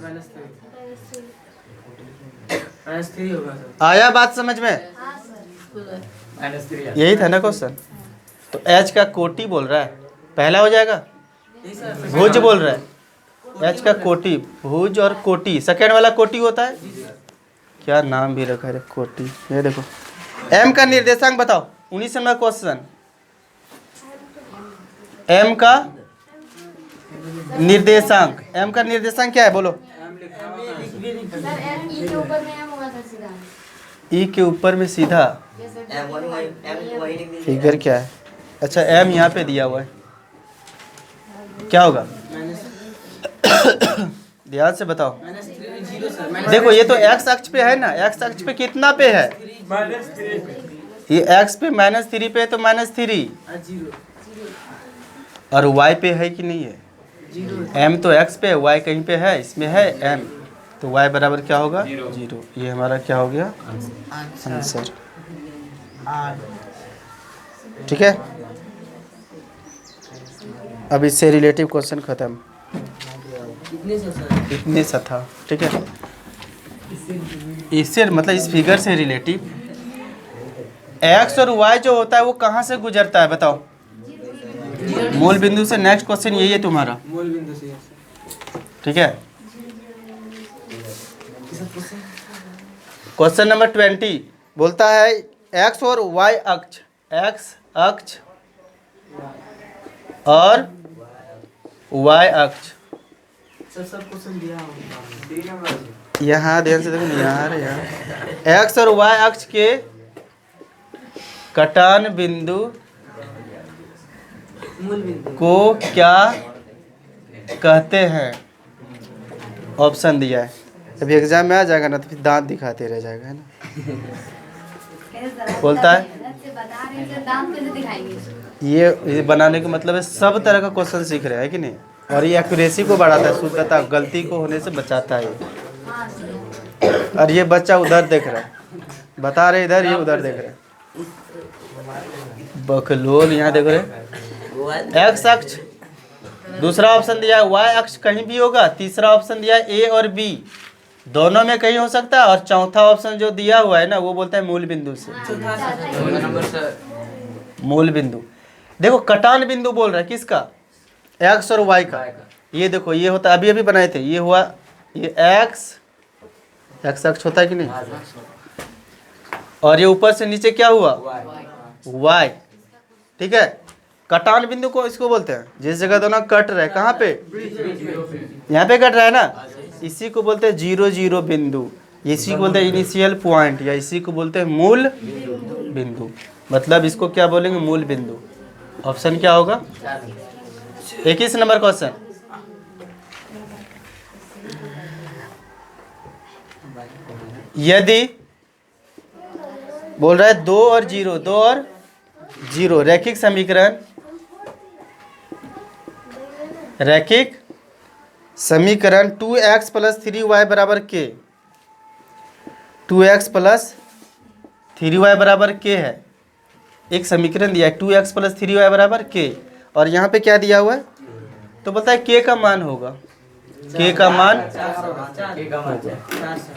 -3 होगा सर। आया बात समझ में? हाँ सर। -3 यही था ना क्वेश्चन। तो एच का कोटि बोल रहा है, पहला हो जाएगा। यही सर। भुज बोल रहा है, एच का कोटि, भुज और कोटि, सेकेंड वाला कोटि होता है। क्या नाम भी रखा है कोटि। ये देखो एम का निर्देशांक बताओ, 19 नंबर क्वेश्चन। एम का निर्देशांक, एम का निर्देशांक क्या है बोलो? सर ई के ऊपर में एम होगा सर सीधा। ई के ऊपर में सीधा ये सर फिगर क्या है? अच्छा एम यहाँ पे दिया हुआ है, क्या होगा? ध्यान से बताओ। -3 0 सर। देखो ये तो एक्स अक्ष पे है ना, एक्स अक्ष पे कितना पे है? ये एक्स पे -3 पे है तो -3, 0 और वाई पे है कि नहीं है? 0 एम तो एक्स पे है, वाई कहीं पे है, इसमें है एम, तो वाई बराबर क्या होगा? 0। ये हमारा क्या हो गया? आंसर। ठीक है, अब इससे रिलेटिव क्वेश्चन खत्म, कितने सर? इतने सा था। ठीक है, इससे मतलब इस फिगर से रिलेटिव एक्स और वाई जो होता है वो कहाँ से गुजरता है बताओ? मूल बिंदु से। नेक्स्ट क्वेश्चन यही है तुम्हारा, मूल बिंदु से। ठीक है। क्वेश्चन नंबर 20 बोलता है एक्स और वाई अक्ष, एक्स अक्ष और वाई अक्ष, सब क्वेश्चन दिया होगा। यहाँ ध्यान से देखो ना, यहाँ रे यहाँ एक्स और वाई अक्ष के कटान बिंदु मूल बिंदु को क्या कहते हैं? ऑप्शन दिया है। अभी एग्जाम में आ जाएगा ना तो फिर दांत दिखाते रह जाएगा, है ना। बोलता है से बता रहे हैं सर, दाम कैसे दिखाएंगे? ये बनाने का मतलब है सब तरह का क्वेश्चन सीख रहे हैं कि नहीं, और ये एक्यूरेसी को बढ़ाता है, शुद्धता, गलती को होने से बचाता है ये। हाँ सर। और ये बच्चा उधर देख रहा है, बता रहे इधर, ये उधर देख रहे हैं। बकलोल यहाँ देख रहे। एक्स अक्ष, दूसरा ऑप्शन दिया है वाई अक्ष कहीं भी होगा, तीसरा ऑप्शन दिया है ए और बी दोनों में कहीं हो सकता है, और चौथा ऑप्शन जो दिया हुआ है ना वो बोलता है मूल बिंदु से। Number sir. मूल बिंदु देखो, कटान बिंदु बोल रहा है किसका? एक्स और वाई का। ये देखो ये होता, अभी अभी बनाए थे, ये हुआ ये एक्स अक्ष होता है कि नहीं, और ये ऊपर से नीचे क्या हुआ? वाई। ठीक है, कटान बिंदु को इसको बोलते हैं जिस जगह दोनों कट रहे, कहाँ पे? यहाँ पे कट रहा है ना, इसी को बोलते हैं 0 0 बिंदु, इसी को बोलते हैं इनिशियल पॉइंट, या इसी को बोलते हैं मूल बिंदु। मतलब इसको क्या बोलेंगे? मूल बिंदु। ऑप्शन क्या होगा? 21 नंबर क्वेश्चन। यदि बोल रहा है 2 और 0 रैखिक समीकरण, रैखिक समीकरण 2x + 3y = k, 2x + 3y = k है। एक समीकरण दिया है 2x + 3y = k, और यहाँ पे क्या दिया हुआ है? तो बोलता है k का मान होगा, k का मान।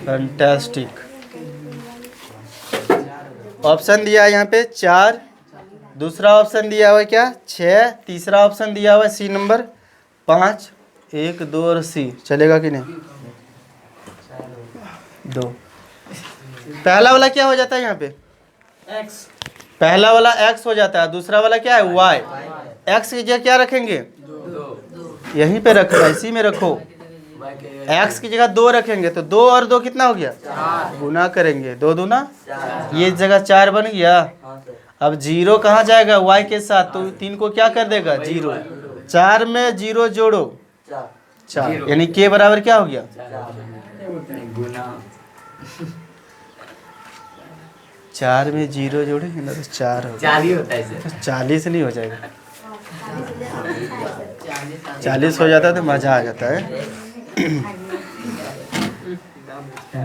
फैंटास्टिक। ऑप्शन दिया है यहाँ पे 4, दूसरा ऑप्शन दिया हुआ है क्या? 6, तीसरा ऑप्शन दिया हुआ है सी नंबर 5, 1 2 और सी। चलेगा कि नहीं? 2। पहला वाला क्या हो जाता है यहाँ पे? एक्स। पहला वाला x हो जाता है, दूसरा वाला क्या है? y। x की जगह क्या रखेंगे? यहीं पे रखना, इसी में रखो। एक्स की जगह 2 रखेंगे तो 2 और 2 कितना हो गया, गुना करेंगे, 2 दूना, ये जगह 4 बन गया। अब 0 कहाँ जाएगा, y के साथ, तो 3 को क्या कर देगा, 0। 4 में 0 जोड़ो 4, यानी k बराबर क्या हो गया, 4 में 0 जोड़ेंगे ना तो 4 होगा, 4 ही होता है इसे। 40 नहीं हो जाएगा, 40 हो जाता है तो मजा आ जाता है।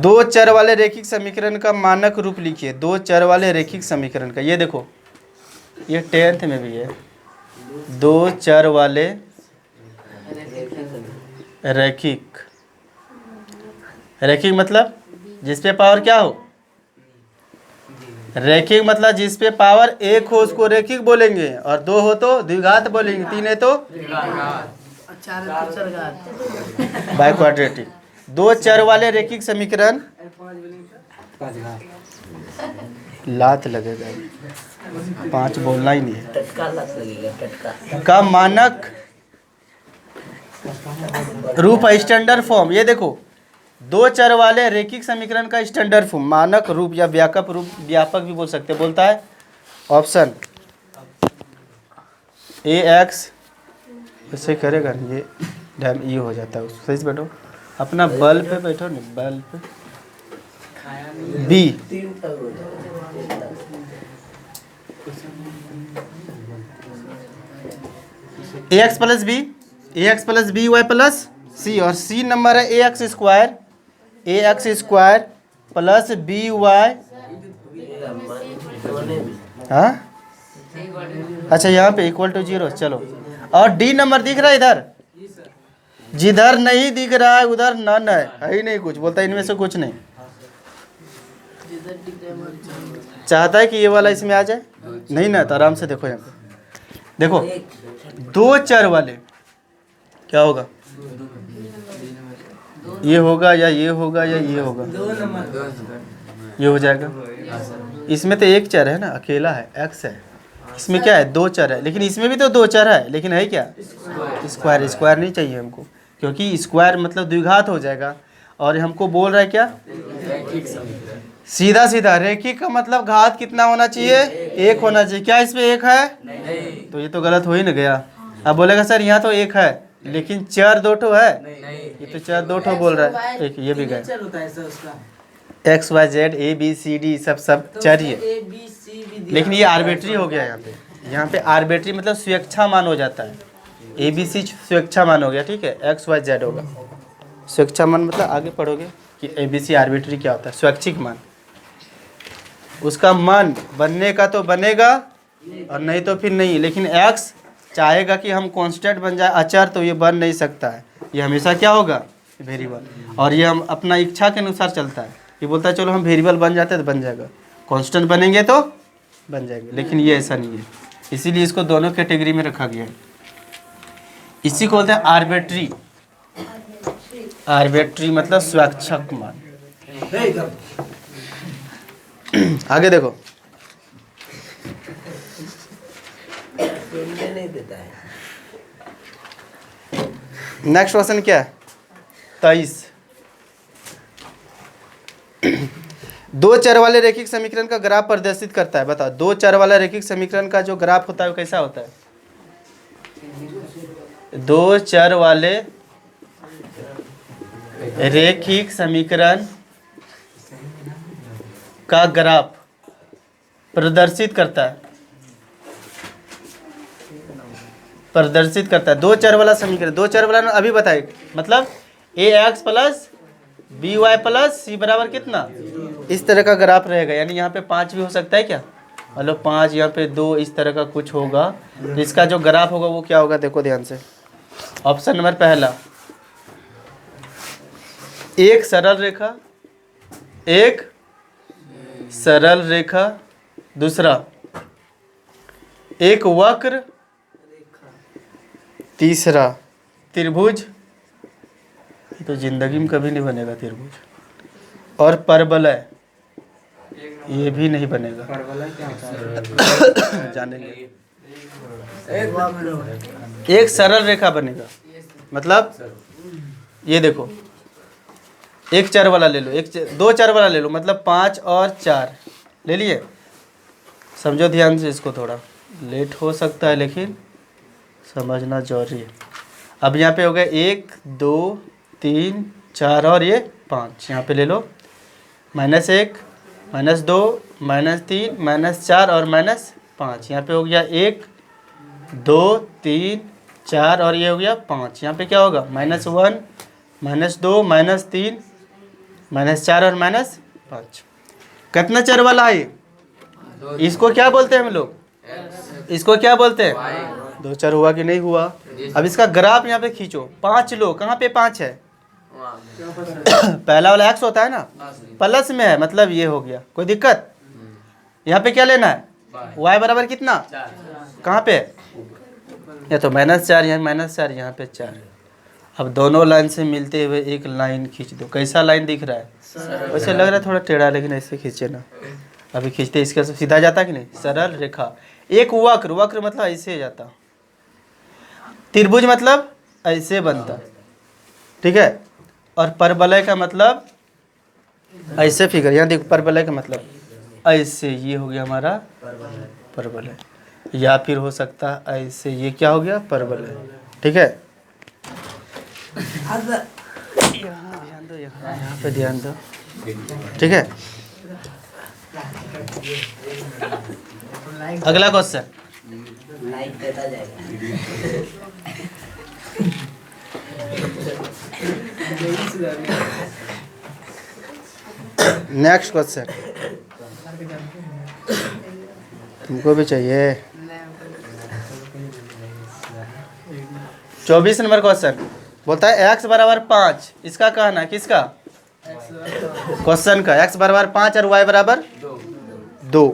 दो चर वाले रैखिक समीकरण का मानक रूप लिखिए। 2 चर वाले रैखिक समीकरण का, ये देखो ये 10th में भी है। 2 चर वाले रैखिक, रैखिक मतलब जिस पे पावर क्या हो, रैखिक मतलब जिस पे पावर 1 हो उसको रैखिक बोलेंगे, और 2 हो तो द्विघात बोलेंगे, 3 है तो बाय क्वाड्रेटिक। 2 चर वाले रैखिक समीकरण, लात लगेगा, 5 बोलना ही नहीं है, टटका लग लगेगा, टटका। का मानक रूप है स्टैंडर्ड फॉर्म। ये देखो 2 चर वाले रैखिक समीकरण का स्टैंडर्ड फॉर्म, मानक रूप या व्यापक रूप, व्यापक भी बोल सकते हैं, बोलता है ऑप्शन ax, ऐसे करेगा ना ये डैम ये हो जाता है, सही से बैठो, अपना बल पे बैठो, नहीं बल पे, b ax plus b, ax plus b y plus c, और सी नंबर है ax square plus b y, हाँ अच्छा यहाँ पे इक्वल टू 0, चलो। और डी नंबर दिख रहा है इधर, जिधर नहीं दिख रहा है उधर नन है ही नहीं कुछ, बोलता है इनमें से कुछ नहीं, चाहता है कि ये वाला इसमें आ जाए, नहीं ना, तो आराम से देखो यहाँ पे, देखो 2 चर वाले क्या होगा, ये होगा या ये होगा या ये होगा, ये हो जाएगा। इसमें तो 1 चर है ना, अकेला है, x है, इसमें क्या है 2 चर है, लेकिन इसमें भी तो 2 चर है, लेकिन है क्या, स्क्वायर, स्क्वायर नहीं चाहिए हमको, क्योंकि स्क्वायर मतलब द्विघात हो जाएगा, और हमको बोल रहा है क्या, सीधा सीधा रैखिक का मतलब घात कितना होना चाहिए, 1 होना चाहिए, क्या इसमें 1 है, तो ये तो गलत हो ही ना गया। अब बोलेगा सर यहाँ तो 1 है लेकिन चर 2 ठो है, ये तो चर 2 ठो बोल रहा है, एक ये भी गया, X Y Z A B C D सब चर ही है, लेकिन ये आर्बिट्री हो गया यहाँ पे आर्बिट्री मतलब स्वेच्छा मान हो जाता है, ए बी सी स्वेच्छा मान हो गया, ठीक है, एक्स वाई जेड होगा स्वेच्छा मान, मतलब आगे पढ़ोगे कि ए बी सी आर्बिट्री क्या होता है, स्वैच्छिक मान, उसका मान बनने का तो बनेगा और नहीं तो फिर नहीं, लेकिन एक्स चाहेगा कि हम कांस्टेंट बन जाए अचर, तो ये बन नहीं सकता है, ये हमेशा क्या होगा, वेरिएबल, और ये हम अपना इच्छा के अनुसार चलता है, ये बोलता है चलो हम वेरिएबल बन जाते हैं तो बन जाएगा, कांस्टेंट बनेंगे तो बन जाएंगे, लेकिन ये ऐसा नहीं है, इसीलिए इसको दोनों कैटेगरी में रखा गया है, इसी को बोलते हैं आर्बिट्री, आर्बिट्री मतलब स्वैच्छिक मान। आगे देखो, नेक्स्ट क्वेश्चन क्या है, 23। 2 चर वाले रैखिक समीकरण का ग्राफ प्रदर्शित करता है, बताओ 2 चर वाला रैखिक समीकरण का जो ग्राफ होता है वो कैसा होता है, 2 चर वाले रैखिक समीकरण का ग्राफ प्रदर्शित करता है, प्रदर्शित करता है 2 चर वाला समीकरण, 2 चर वाला अभी बताए, मतलब a x plus b y plus c बराबर कितना, इस तरह का ग्राफ रहेगा, यानी यहाँ पे 5 भी हो सकता है क्या, मतलब 5, यहाँ पे 2, इस तरह का कुछ होगा, तो इसका जो ग्राफ होगा वो क्या होगा, देखो ध्यान से, ऑप्शन नंबर पहला, एक सरल रेखा, एक सरल रेखा, दूसरा एक वक्र, तीसरा त्रिभुज, तो जिंदगी में कभी नहीं बनेगा त्रिभुज, और परवलय, ये भी नहीं बनेगा, जानेंगे, एक सरल रेखा बनेगा, मतलब ये देखो, एक चर वाला ले लो, दो चर वाला ले लो, मतलब 5 और 4 ले लिए। समझो ध्यान से इसको, थोड़ा लेट हो सकता है लेकिन समझना जरूरी है। अब यहाँ पे हो गया 1 2 3 4 और ये 5, यहाँ पे ले लो -1 -2 -3 -4 और -5। यहाँ पे हो गया 1 2 3 4 और ये हो गया 5। यहाँ पे क्या होगा -1 -2 -3 -4 और -5। कितना चर वाला है ये? इसको क्या बोलते हैं हम लोग? इसको क्या बोलते हैं? दो चर हुआ कि नहीं हुआ? अब इसका ग्राफ यहाँ पे खींचो। 5 लो, कहाँ पे 5 है? पहला वाला x होता है ना, प्लस में है, मतलब ये हो गया। कोई दिक्कत? यहाँ पे क्या लेना है? y बराबर कितना? कहाँ पे? या तो -4, यहाँ -4, यहाँ पे 4। अब दोनों लाइन से मिलते हुए एक लाइन खींच दो। कैसा लाइन दिख रहा है? वैसे लग रहा है थोड़ा टेढ़ा, लेकिन ऐसे खींचे ना। अभी खींचते इसका सीधा जाता कि नहीं? सरल रेखा। एक वक्र, वक्र मतलब ऐसे जाता। त्रिभुज मतलब ऐसे बनता, ठीक है। और परवलय का मतलब ऐसे फिगर, यहाँ देखो परवलय का मतलब ऐसे, ये हो गया हमारा परवलय। या फिर हो सकता है ऐसे, ये क्या हो गया? परवलय, ठीक है। यहाँ ध्यान दो, यहाँ पे ध्यान दो, ठीक है। अगला क्वेश्चन, नेक्स्ट क्वेश्चन तुमको भी चाहिए। 24 नंबर क्वेश्चन बोलता है x बराबर 5। इसका कहना है किसका? क्वेश्चन का। x बराबर 5 और y बराबर 2।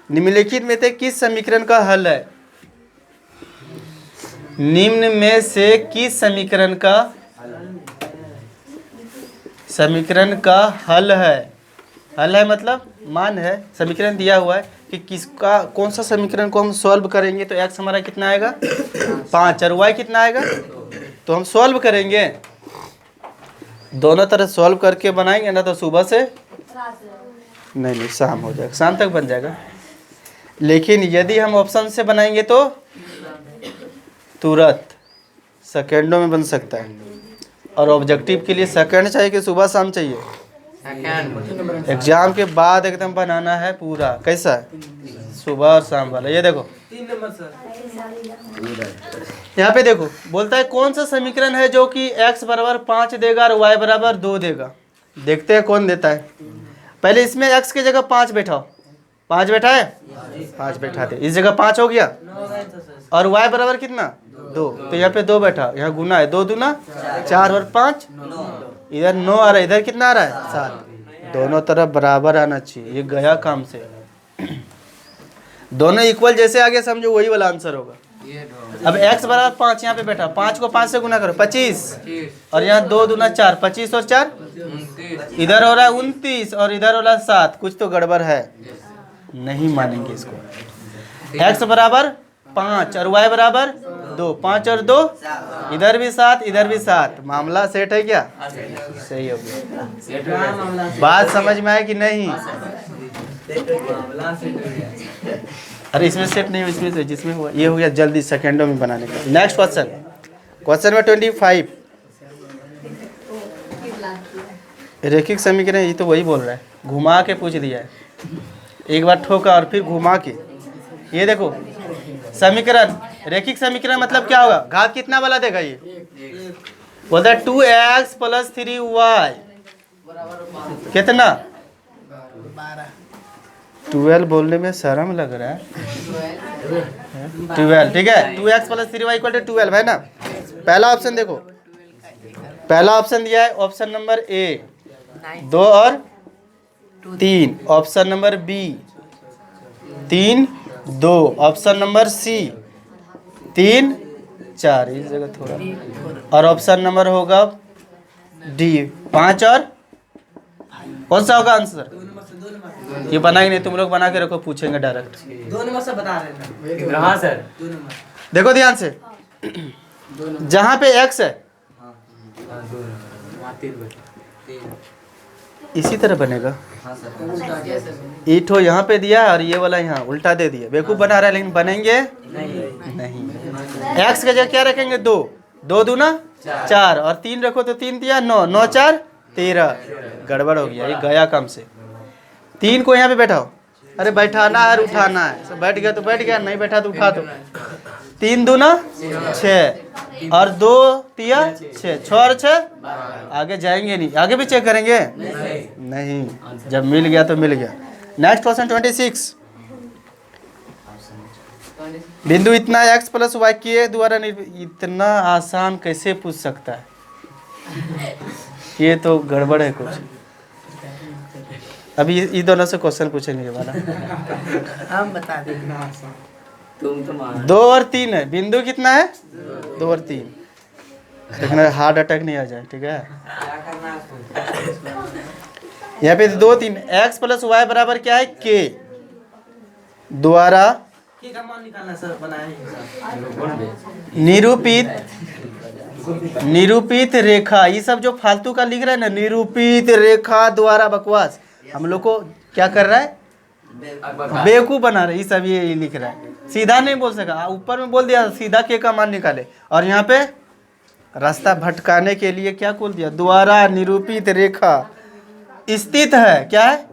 निम्नलिखित में से किस समीकरण का हल है? निम्न में से किस समीकरण का हल है? हल है मतलब मान है। समीकरण दिया हुआ है कि किसका, कौन सा समीकरण को हम सॉल्व करेंगे तो x हमारा कितना आएगा? 5 और y कितना आएगा? तो हम सॉल्व करेंगे, दोनों तरह सॉल्व करके बनाएंगे ना, तो सुबह से नहीं शाम हो जाएगा, शाम तक बन जाएगा। लेकिन यदि हम ऑप्शन से बनाएंगे तो तुरंत सेकेंडों में बन सकता है। और ऑब्जेक्टिव के लिए सेकंड चाहिए कि सुबह शाम चाहिए? एग्जाम के बाद एकदम बनाना है पूरा। कैसा है? सुबह और शाम वाला। ये देखो 3 नंबर सर। यहाँ पे देखो, बोलता है कौन सा समीकरण है जो कि x बराबर 5 देगा और y बराबर 2 देगा। देखते हैं कौन देता है। पहले इसमें x की जगह 5 बैठाओ। 5 बैठा है, 5 बैठाते, इस जगह 5 हो गया। और y बराबर कितना? 2, तो यहाँ पे 2 बैठा, यहाँ गुना है, 2 दूना 4 और 5, इधर 9 आ रहा है, इधर कितना आ रहा है? 7। दोनों तरफ बराबर आना चाहिए। ये गया काम से। दोनों इक्वल जैसे आगे समझो वही वाला आंसर होगा। अब x बराबर 5 यहाँ पे बैठा, 5 को 5 से गुना करो 25, और यहाँ 2 दूना 4, 25 और 4 इधर हो रहा है 29 और इधर हो रहा है 7। कुछ तो गड़बड़ है, नहीं मानेंगे इसको। x बराबर 5 और y बराबर 2, 5 और 2 इधर भी 7 इधर भी 7। मामला सेट है क्या? सही हो गया। बात समझ में आए कि नहीं? अरे इसमें सेट नहीं, इसमें से जिसमें हुआ ये हो गया जल्दी सेकेंडों में बनाने का। नेक्स्ट क्वेश्चन, क्वेश्चन में 25। रेखिक समीकरण, ये तो वही बोल रहा है, घुमा के पूछ दिया है। एक बार ठोका और फिर घुमा के। ये देखो समीकरण, रेखिक समीकरण मतलब क्या होगा? घात कितना वाला देगा? ये बोलता है 2x + 3y कितना? 12 बोलने में शर्म लग रहा है। 12, ठीक है। 2x + 3y = 12 है ना। पहला ऑप्शन देखो, पहला ऑप्शन दिया है ऑप्शन नंबर ए 2 और 3, option number B 3 2, option number C 3 4, इस जगह थोड़ा, और ऑप्शन नंबर होगा डी 5 और कौन सा होगा आंसर? ये बनाएंगे नहीं, तुम लोग बना के रखो, पूछेंगे डायरेक्ट। 2 नंबर से बता रहे हैं। हाँ सर, 2 नंबर। देखो ध्यान से, जहाँ पे x है इसी तरह बनेगा। हाँ सर। ईठो यहाँ पे दिया और ये वाला यहाँ उल्टा दे दिया, बेवकूफ़ बना रहा है, लेकिन बनेंगे नहीं। एक्स का जगह क्या रखेंगे? 2, 2 दूना 4 और 3 रखो तो 3 दिया 9, 9 4 13। गड़बड़ हो गया, ये गया काम से। 3 को यहाँ पे बैठाओ, अरे बैठाना है और उठाना है, सब बैठ गया तो बैठ गया, नहीं बैठा तो उठा दो। 3 दूना 6 और 2 तिया 6, 6 और 6 आगे जाएंगे नहीं, आगे भी चेक करेंगे नहीं। जब मिल गया तो मिल गया। Next question 26। बिंदु इतना x प्लस वाई के द्वारा इतना आसान कैसे पूछ सकता है? ये तो गड़बड़ है कुछ। अभी ये दोनों से क्वेश्चन पूछेंगे ये वाला। हम बता देंगे। तुम तो मान 2 और 3 है, बिंदु कितना है? 2 और 3। देखना हार्ट अटैक नहीं आ जाए, ठीक है। यहाँ पे 2 3 x प्लस वाई बराबर क्या है? के द्वारा का मान निकालना सर, बनाए निरूपित रेखा। ये सब जो फालतू का लिख रहा है ना, निरूपित रेखा द्वारा, बकवास। हम लोग को क्या कर रहा है? बेवकूफ़ बना रहा है। ये सब ये लिख रहा है, सीधा नहीं बोल सका। ऊपर में बोल दिया सीधा के का मान निकाले, और यहाँ पे रास्ता भटकाने के लिए क्या बोल दिया? द्वारा निरूपित रेखा स्थित है। क्या है?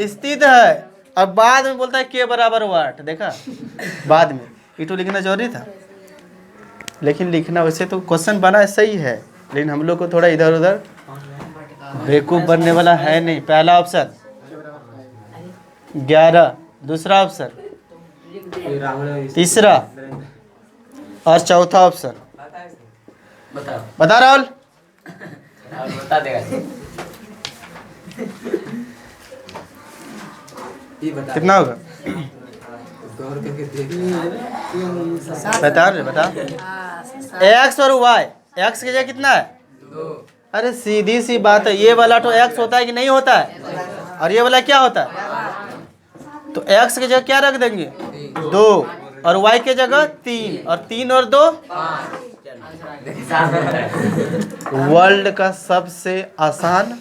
स्थित है। अब बाद में बोलता है के बराबर 8। देखा, बाद में ये तो लिखना जरूरी था, लेकिन लिखना वैसे तो क्वेश्चन बना सही है, लेकिन हम लोग को थोड़ा इधर उधर बेवकूफ़ बनने वाला है नहीं। पहला ऑप्शन 11, दूसरा ऑप्शन, तीसरा और चौथा ऑप्शन। बता राहुल, बता देगा। कितना होगा? बता रहे, बता। एक्स और वाई, एक्स की जगह कितना है? 2। अरे सीधी सी बात है, ये वाला तो एक्स होता है कि नहीं होता है, और ये वाला क्या होता है? तो एक्स की जगह क्या रख देंगे? 2 और वाई की जगह 3, और 3 और 2 वर्ल्ड का सबसे आसान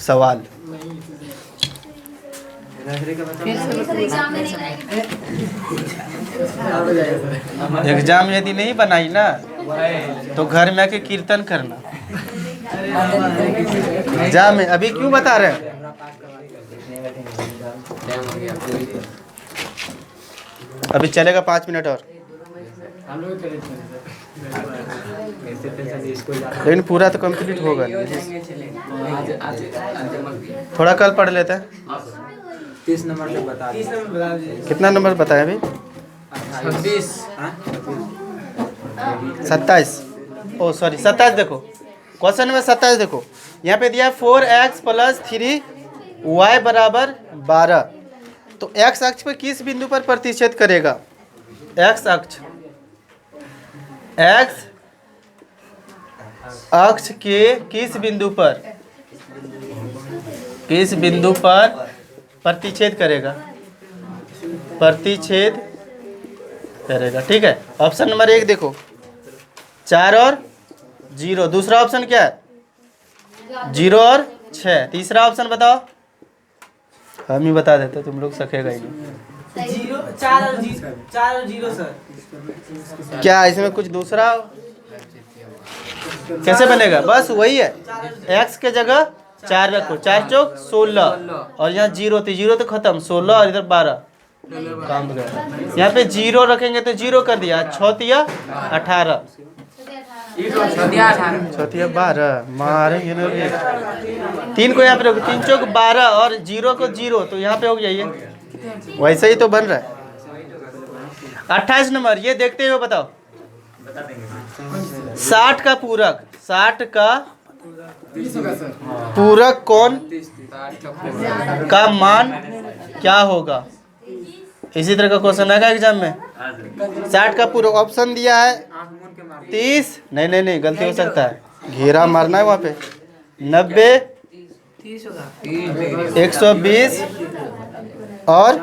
सवाल। एग्जाम यदि नहीं बनाई ना तो घर में आके कीर्तन करना। एग्जाम में अभी क्यों बता रहे हैं? अभी चलेगा 5 मिनट और, लेकिन पूरा तो कंप्लीट होगा नहीं। थोड़ा कल पढ़ लेते हैं। 30 नंबर तक बता दीजिए। कितना नंबर बताया अभी? 26। 27। ओ सॉरी 27। देखो क्वेश्चन में 27 देखो, यहाँ पे दिया 4x प्लस 3y बराबर 12। तो x अक्ष पर किस बिंदु पर प्रतिच्छेद करेगा? x अक्ष के किस बिंदु पर प्रतिच्छेद करेगा? प्रतिच्छेद करेगा, ठीक है। ऑप्शन नंबर 1 देखो, 4 और 0। दूसरा ऑप्शन क्या है? 0 और 6। तीसरा ऑप्शन बताओ। हम ही बता देते, तुम लोग सकेगा ही नहीं। 4 और 0 सर। क्या इसमें कुछ दूसरा कैसे बनेगा? बस वही है, x के जगह 4 रखो, 4 चौक 16, और यहाँ 0 थी, 0 तो खत्म, 16 और इधर 12 काम हो गया। यहाँ पे 0 रखेंगे तो 0 कर दिया, 6 तिया 18, 6 12 मारेंगे ना। 3 को यहाँ पे रखो, 3 चौक 12 और 0 को 0, तो यहाँ पे हो गया ये। वैसे ही तो बन रहा है। 28 नंबर, ये देखते हुए बताओ। 60 का पूरक, 60 का पूरक कौन का मान क्या होगा? इसी तरह का क्वेश्चन आएगा एग्जाम में। 60 का पूरक ऑप्शन दिया है 30, नहीं गलती हो सकता है, घेरा मारना है वहाँ पे। 90, 120, और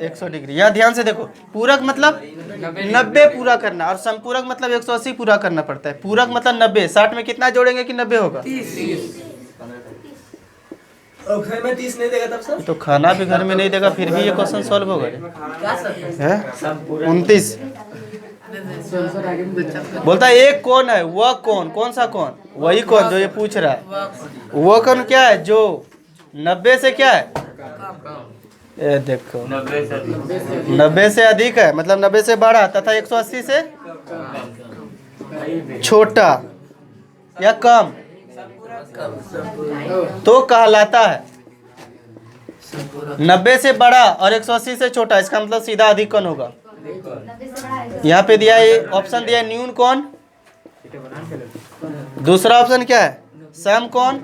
100 डिग्री। यहाँ ध्यान से देखो, पूरक मतलब 90 पूरा करना और संपूरक मतलब 180 पूरा करना पड़ता है। पूरक मतलब 90, 60 में कितना जोड़ेंगे कि 90 होगा? 30। और घर में 30 नहीं देगा तब सर? तो खाना भी घर में नहीं देगा फिर भी ये क्वेश्चन सॉल्व होगा क्या सर? है? 29 बोलता है एक कौन है, वह कौन, कौन सा कौन? वही कौन जो ये पूछ रहा है। वो कौन क्या है? जो 90 से क्या है? ये देखो 90 से अधिक है, मतलब 90 से बड़ा तथा 180 से छोटा या कम तो कहलाता है। 90 से बड़ा और 180 से छोटा, इसका मतलब सीधा अधिक कौन होगा। यहाँ पे दिया है ऑप्शन दिया है न्यून कौन, दूसरा ऑप्शन क्या है सम कौन,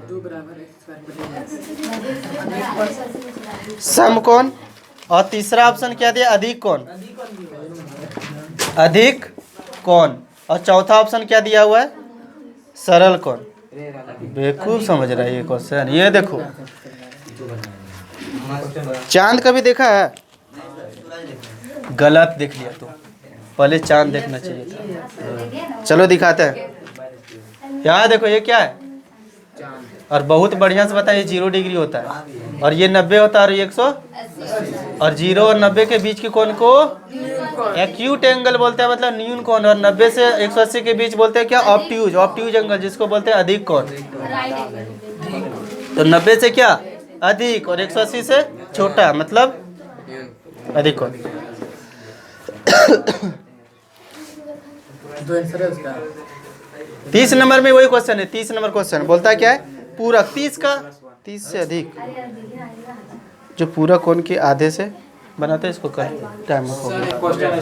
सम कौन, और तीसरा ऑप्शन क्या दिया अधिक कौन, अधिक कौन, और चौथा ऑप्शन क्या दिया हुआ है सरल कौन। बेवकूफ समझ रहा है ये क्वेश्चन। ये देखो चांद कभी देखा है? गलत देख लिया तो, पहले चांद देखना चाहिए था। चलो दिखाते हैं। यहाँ देखो ये क्या है, और बहुत बढ़िया से बताइए 0 डिग्री होता है और ये 90 होता है और 100, और 0 और 90 के बीच के कोण को एक्यूट एंगल बोलते हैं, मतलब न्यून कोण, और 90 से 180 के बीच बोलते हैं क्या ऑब्ट्यूज, ऑब्ट्यूज एंगल जिसको बोलते हैं अधिक कोण। तो 90 से क्या अधिक और 180 से छोटा मतलब अधिक कोण। दो आंसर है उसका। 30 नंबर में वही क्वेश्चन है, 30 नंबर क्वेश्चन बोलता है क्या है पूरक 30 का 30 से अधिक जो पूरक कोण के आधे से बनाते हैं, इसको कर टाइम हो गया।